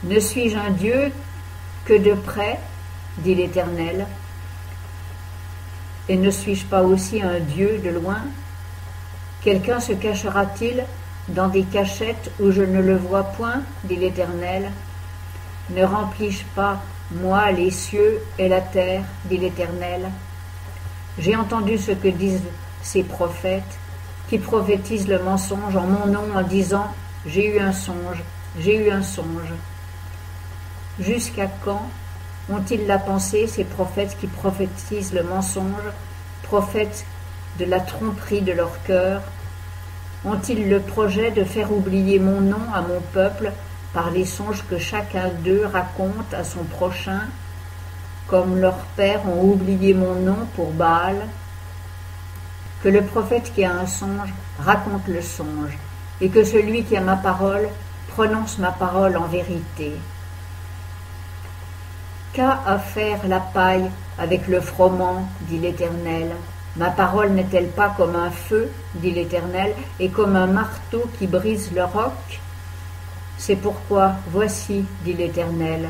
Ne suis-je un Dieu que de près, dit l'Éternel, et ne suis-je pas aussi un Dieu de loin? Quelqu'un se cachera-t-il dans des cachettes où je ne le vois point, dit l'Éternel? Ne remplis-je pas, moi, les cieux et la terre, dit l'Éternel? J'ai entendu ce que disent ces prophètes, qui prophétisent le mensonge en mon nom en disant « J'ai eu un songe, j'ai eu un songe ». Jusqu'à quand ont-ils la pensée, ces prophètes qui prophétisent le mensonge, prophètes de la tromperie de leur cœur? Ont-ils le projet de faire oublier mon nom à mon peuple par les songes que chacun d'eux raconte à son prochain, comme leurs pères ont oublié mon nom pour Baal? Que le prophète qui a un songe raconte le songe, et que celui qui a ma parole prononce ma parole en vérité. Qu'a à faire la paille avec le froment, dit l'Éternel? Ma parole n'est-elle pas comme un feu, dit l'Éternel, et comme un marteau qui brise le roc? C'est pourquoi, voici, dit l'Éternel,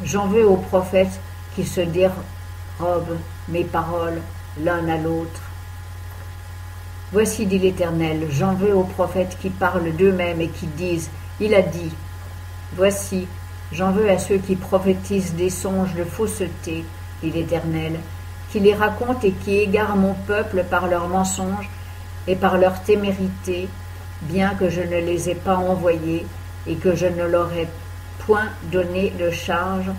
j'en veux aux prophètes qui se dérobent mes paroles l'un à l'autre. Voici, dit l'Éternel, j'en veux aux prophètes qui parlent d'eux-mêmes et qui disent, il a dit. Voici, j'en veux à ceux qui prophétisent des songes de fausseté, dit l'Éternel, qui les racontent et qui égarent mon peuple par leurs mensonges et par leur témérité, bien que je ne les ai pas envoyés et que je ne leur ai point donné de charge,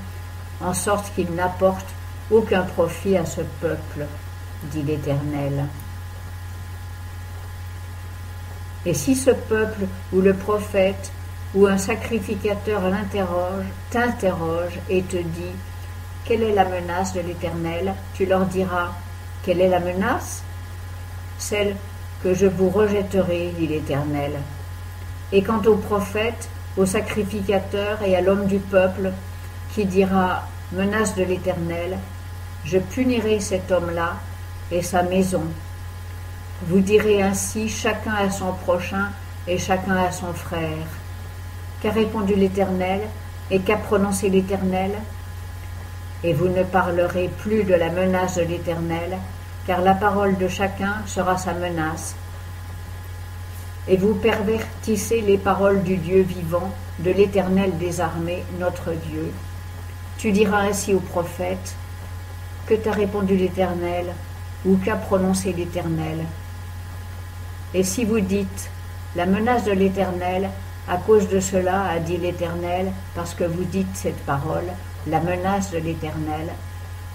en sorte qu'ils n'apportent aucun profit à ce peuple, dit l'Éternel. Et si ce peuple ou le prophète ou un sacrificateur t'interroge et te dit « Quelle est la menace de l'Éternel ?» Tu leur diras « Quelle est la menace ?» Celle que je vous rejetterai, dit l'Éternel. Et quant au prophète, au sacrificateur et à l'homme du peuple, qui dira « Menace de l'Éternel », je punirai cet homme-là et sa maison. Vous direz ainsi chacun à son prochain et chacun à son frère. Qu'a répondu l'Éternel et qu'a prononcé l'Éternel? Et vous ne parlerez plus de la menace de l'Éternel, car la parole de chacun sera sa menace. Et vous pervertissez les paroles du Dieu vivant, de l'Éternel des armées, notre Dieu. Tu diras ainsi au prophète, que t'a répondu l'Éternel, ou qu'a prononcé l'Éternel? Et si vous dites, la menace de l'Éternel, à cause de cela, a dit l'Éternel, parce que vous dites cette parole, la menace de l'Éternel,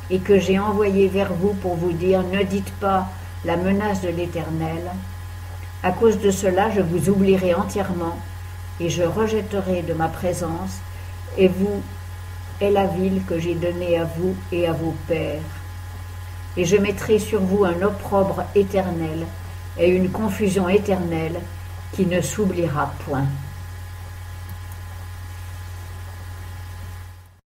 et que j'ai envoyé vers vous pour vous dire, ne dites pas la menace de l'Éternel, à cause de cela, je vous oublierai entièrement, et je rejetterai de ma présence, et vous est la ville que j'ai donnée à vous et à vos pères. Et je mettrai sur vous un opprobre éternel et une confusion éternelle qui ne s'oubliera point.